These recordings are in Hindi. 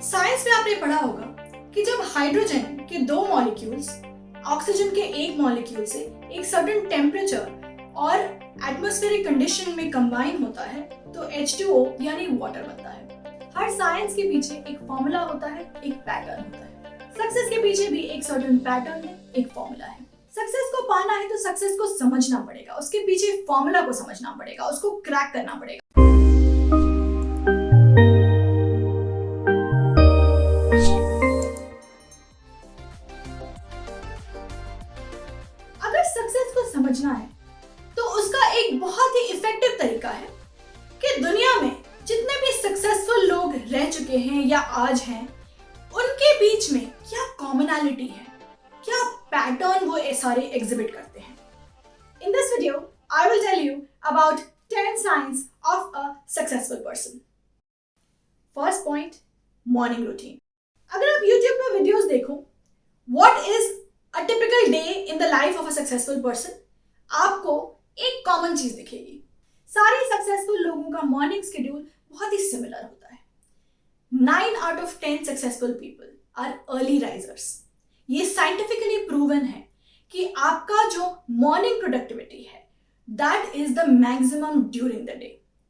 साइंस में आपने पढ़ा होगा कि जब हाइड्रोजन के दो मॉलिक्यूल्स ऑक्सीजन के एक मॉलिक्यूल से एक सर्टेन टेम्परेचर और एटमॉस्फेरिक कंडीशन में कंबाइन होता है तो H2O यानी वाटर बनता है। हर साइंस के पीछे एक फॉर्मूला होता है, एक पैटर्न होता है। सक्सेस के पीछे भी एक सर्टेन पैटर्न है, एक फॉर्मूला है। सक्सेस को पाना है तो सक्सेस को समझना पड़ेगा, उसके पीछे फॉर्मूला को समझना पड़ेगा, उसको क्रैक करना पड़ेगा। अगर सक्सेस को समझना है तो उसका एक बहुत ही इफेक्टिव तरीका है कि दुनिया में जितने भी सक्सेसफुल लोग रह चुके हैं या आज हैं, उनके बीच में क्या कॉमनैलिटी है, क्या पैटर्न वो सारे एग्जिबिट करते हैं। In this video I will tell you about 10 science of a successful person. First point, morning routine. अगर आप YouTube में वीडियोस देखो, what is a typical day in the life of a successful person, आपको एक कॉमन चीज दिखेगी। सारे सक्सेसफुल लोगों का मॉर्निंग शेड्यूल बहुत ही सिमिलर होता है। 9 out of 10 successful people are early risers. ये साइंटिफिकली प्रूवन है कि आपका जो मॉर्निंग प्रोडक्टिविटी है that is the maximum during the day.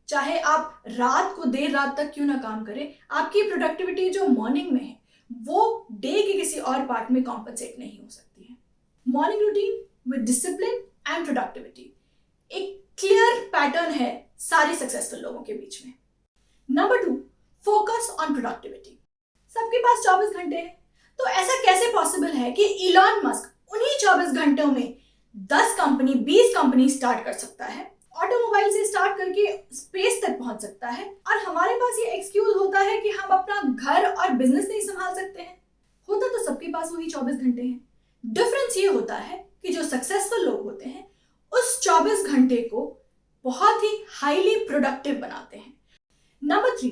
चाहे आप रात को देर रात तक क्यों ना काम करें, आपकी प्रोडक्टिविटी जो मॉर्निंग में है वो डे के किसी और पार्ट में कॉम्पनसेट नहीं हो सकती है। Morning routine with discipline and productivity एक क्लियर पैटर्न है सारे सक्सेसफुल लोगों के बीच में। Number 2, focus on productivity. सबके पास 24 घंटे हैं, तो ऐसा कैसे पॉसिबल है कि इलॉन मस्क उन्हीं 24 घंटों में 10 कंपनी 20 कंपनी स्टार्ट कर सकता है, ऑटोमोबाइल से स्टार्ट करके स्पेस तक पहुंच सकता है, और हमारे पास ये एक्सक्यूज होता है कि हम अपना घर और बिजनेस नहीं संभाल सकते हैं। होता तो सबके पास वही 24 घंटे हैं। डिफरेंस ये होता है कि जो सक्सेसफुल लोग होते हैं उस 24 घंटे को बहुत ही हाईली प्रोडक्टिव बनाते हैं। Number 3,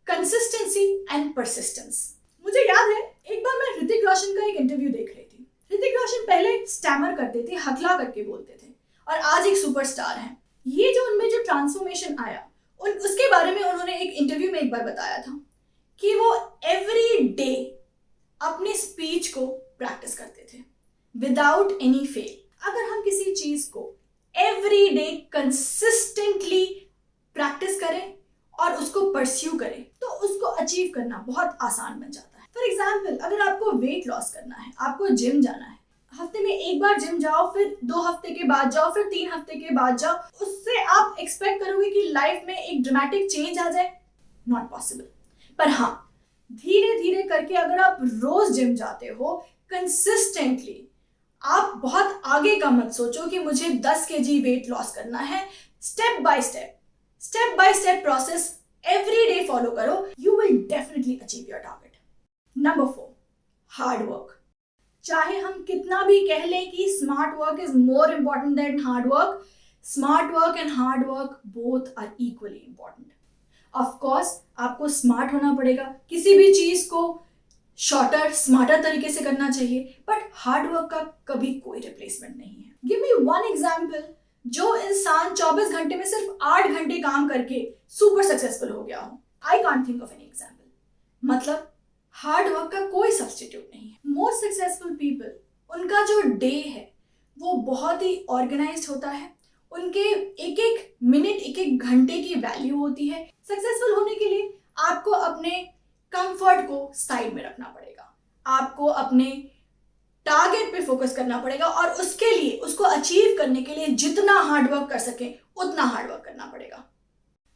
consistency and persistence. मुझे याद है एक बार मैं ऋतिक रोशन का एक इंटरव्यू देख रही थी। ऋतिक रोशन पहले स्टैमर करते थे, हकला करके बोलते थे, और आज एक सुपरस्टार हैं। ये जो उनमें जो ट्रांसफॉर्मेशन आया उसके बारे में उन्होंने एक इंटरव्यू में एक बार बताया था कि वो एवरी डे अपनी स्पीच को प्रैक्टिस करते थे विदाउट एनी फेल। अगर हम किसी चीज को एवरी डे कंसिस्टेंटली प्रैक्टिस करें और उसको परस्यू करें तो उसको अचीव करना बहुत आसान बन जाता है। फॉर एग्जाम्पल, अगर आपको वेट लॉस करना है, आपको जिम जाना है, हफ्ते में एक बार जिम जाओ, फिर 2 हफ्ते के बाद जाओ, फिर 3 हफ्ते के बाद जाओ, उससे आप एक्सपेक्ट करोगे कि लाइफ में एक ड्रामेटिक चेंज आ जाए? Not possible. पर हाँ, धीरे धीरे करके अगर आप रोज जिम जाते हो कंसिस्टेंटली, आप बहुत आगे का मत सोचो कि मुझे 10 kg वेट लॉस करना है। Step by step process every day follow करो, you will definitely achieve your target. Number 4, hard work. चाहे हम कितना भी कह लें कि smart work is more important than hard work, smart work and hard work both are equally important. Of course आपको स्मार्ट होना पड़ेगा, किसी भी चीज को शॉर्टर स्मार्टर तरीके से करना चाहिए, बट हार्ड वर्क का कभी कोई रिप्लेसमेंट नहीं है। गिव मी वन एग्जाम्पल, जो इंसान 24 घंटे में सिर्फ 8 घंटे काम करके सुपर सक्सेसफुल हो गया हो। I can't think of any example. मतलब हार्ड वर्क का कोई सब्स्टिट्यूट नहीं है। मोस्ट सक्सेसफुल पीपल, उनका जो डे है वो बहुत ही ऑर्गेनाइज्ड होता है, उनके एक एक मिनट एक एक घंटे की वैल्यू होती है। सक्सेसफुल होने के लिए आपको अपने कंफर्ट को साइड में रखना पड़ेगा, आपको अपने टारगेट पे फोकस करना पड़ेगा, और उसके लिए उसको अचीव करने के लिए जितना हार्ड वर्क कर सके उतना हार्ड वर्क करना पड़ेगा।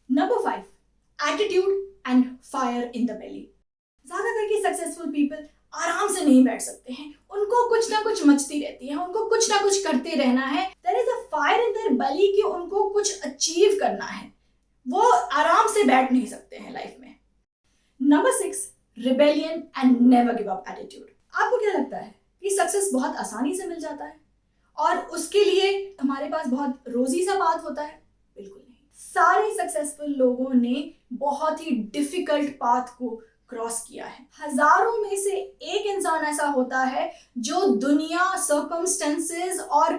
Number 5, attitude and fire in the belly. ज्यादा करके सक्सेसफुल पीपल आराम से नहीं बैठ सकते हैं, उनको कुछ ना कुछ मचती रहती है, उनको कुछ ना कुछ करते रहना है। There is a fire in their belly कि उनको कुछ अचीव करना है, वो आराम से बैठ नहीं सकते हैं लाइफ में। Number 6, rebellion and never give up attitude. आपको क्या लगता है कि सक्सेस बहुत आसानी से मिल जाता है और उसके लिए हमारे पास बहुत रोजी सा बात होता है? बिल्कुल नहीं। सारे सक्सेसफुल लोगों ने बहुत ही डिफिकल्ट पाथ को क्रॉस किया है। हजारों में से एक इंसान ऐसा होता है जो दुनिया, सर्कमस्टेंसेस और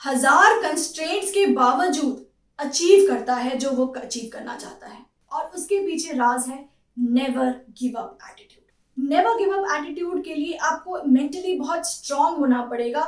हजार कंस्ट्रेंट्स के बावजूद अचीव करता है जो वो अचीव करना चाहता है, और उसके पीछे राज है never give up attitude. Never give up attitude के लिए आपको मेंटली बहुत स्ट्रांग होना पड़ेगा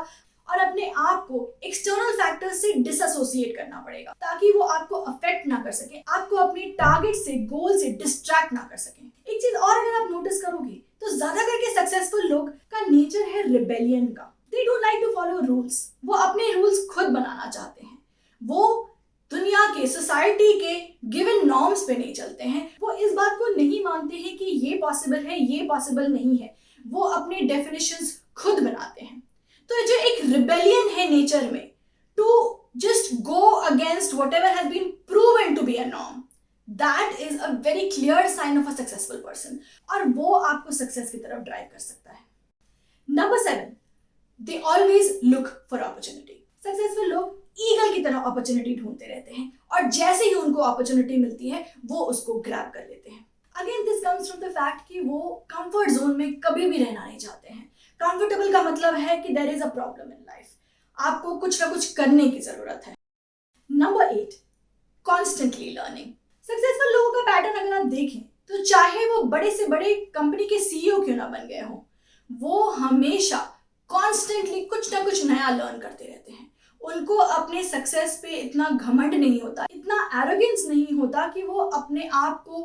और अपने आप को एक्सटर्नल फैक्टर्स से डिसएसोसिएट करना पड़ेगा ताकि वो आपको अफेक्ट ना कर सके, आपको अपनी टारगेट से, गोल से डिस्ट्रैक्ट ना कर सके। एक चीज और अगर आप नोटिस करोगे तो ज्यादा करके सक्सेसफुल लोग का नेचर है रिबेलियन का। They don't like to follow rules. वो अपने रूल्स खुद बनाना चाहते हैं। वो दुनिया के, सोसाइटी के गिवन नॉर्म्स पे नहीं चलते हैं। वो इस बात को नहीं मानते हैं कि ये पॉसिबल है, ये पॉसिबल नहीं है। वो अपने डेफिनेशंस खुद बनाते हैं। तो जो एक रिबेलियन है नेचर में, to just go against whatever has been proven to be a norm, that is a very clear sign of a successful person और वो आपको सक्सेस की तरफ ड्राइव कर सकता है। Number 7, they always look for opportunity. Successful लोग ईगल की तरह अपॉर्चुनिटी ढूंढते रहते हैं और जैसे ही उनको अपॉर्चुनिटी मिलती है वो उसको ग्रैब कर लेते हैं। Again this comes from the fact कि वो कंफर्ट जोन में कभी भी रहना नहीं चाहते हैं। कंफर्टेबल का मतलब है कि there is a problem in life, आपको कुछ ना कुछ करने की जरूरत है। Number 8, constantly learning. सक्सेसफुल लोगों का पैटर्न अगर आप देखें तो चाहे वो बड़े से बड़े कंपनी के सीईओ क्यों ना बन गए हों, वो हमेशा कॉन्स्टेंटली कुछ ना कुछ नया लर्न करते रहते हैं। उनको अपने सक्सेस पे इतना घमंड नहीं होता, इतना एरोगेंस नहीं होता कि वो अपने आप को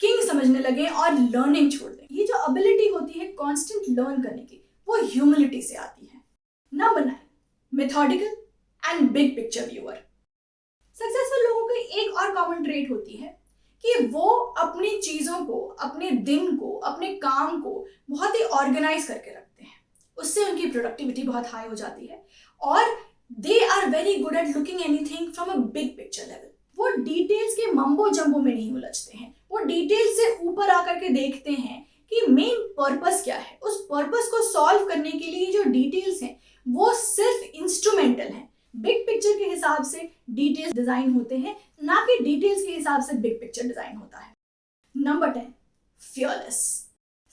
किंग समझने लगे और लर्निंग छोड़ दें। ये जो एबिलिटी होती है कॉन्स्टेंट लर्न करने की, वो ह्यूमिलिटी से आती है। Number 9, methodical and big picture viewer. Successful लोगों की एक और कॉमन ट्रेट होती है कि वो अपनी चीजों को, अपने दिन को, अपने काम को बहुत ही ऑर्गेनाइज करके रखते हैं। उससे उनकी प्रोडक्टिविटी बहुत हाई हो जाती है और they are very good at looking anything from a big picture level. वो डिटेल्स के मम्बो जम्बो में नहीं उलझते हैं। वो डिटेल्स से ऊपर आकर के देखते हैं कि मेन पर्पस क्या है। उस पर्पस को सॉल्व करने के लिए जो डिटेल्स हैं वो सिर्फ इंस्ट्रूमेंटल हैं। बिग पिक्चर के हिसाब से डिटेल्स डिजाइन होते हैं, ना कि डिटेल्स के हिसाब से बिग पिक्चर डिजाइन होता है। Number 10, fearless.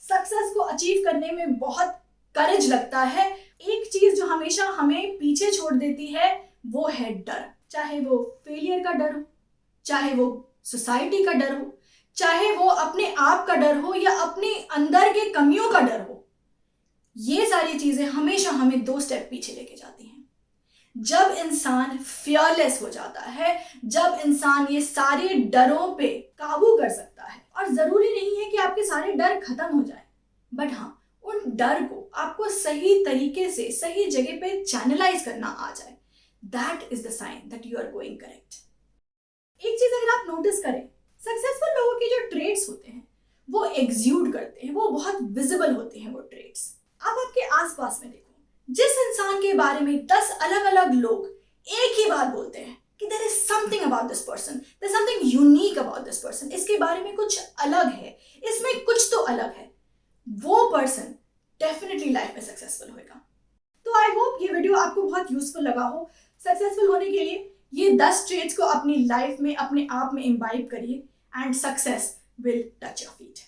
सक्सेस को अचीव करने में बहुत करेज लगता है। एक चीज जो हमेशा हमें पीछे छोड़ देती है वो है डर। चाहे वो फेलियर का डर हो, चाहे वो सोसाइटी का डर हो, चाहे वो अपने आप का डर हो या अपने अंदर के कमियों का डर हो, ये सारी चीजें हमेशा हमें 2 स्टेप पीछे लेके जाती हैं। जब इंसान फियरलेस हो जाता है, जब इंसान ये सारे डरों पे काबू कर सकता है, और जरूरी नहीं है कि आपके सारे डर खत्म हो जाए, बट हाँ उन डर को आपको सही तरीके से सही जगह पे चैनलाइज करना आ जाए, that is the sign that you are going correct. एक चीज अगर आप नोटिस करें, सक्सेसफुल लोगों के जो ट्रेड्स होते हैं वो एग्ज्यूड करते हैं, वो बहुत विजिबल होते हैं वो ट्रेड्स। आप आपके आसपास में देखो, जिस इंसान के बारे में 10 अलग अलग लोग एक ही बात बोलते हैं कि there is something about this person, there is something unique about this person, इसके बारे में कुछ अलग है, इसमें कुछ तो अलग है, वो पर्सन डेफिनेटली लाइफ में सक्सेसफुल होगा। तो आई होप ये वीडियो आपको बहुत यूजफुल लगा हो। सक्सेसफुल होने के लिए ये 10 ट्रेड्स को अपनी लाइफ में, अपने आप में इम्बाइब करिए and success will touch your feet.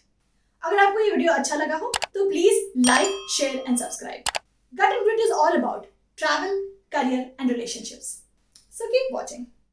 अगर आपको ये वीडियो अच्छा लगा हो तो please like, share and subscribe. Gut and Grit is all about travel, career and relationships. So keep watching.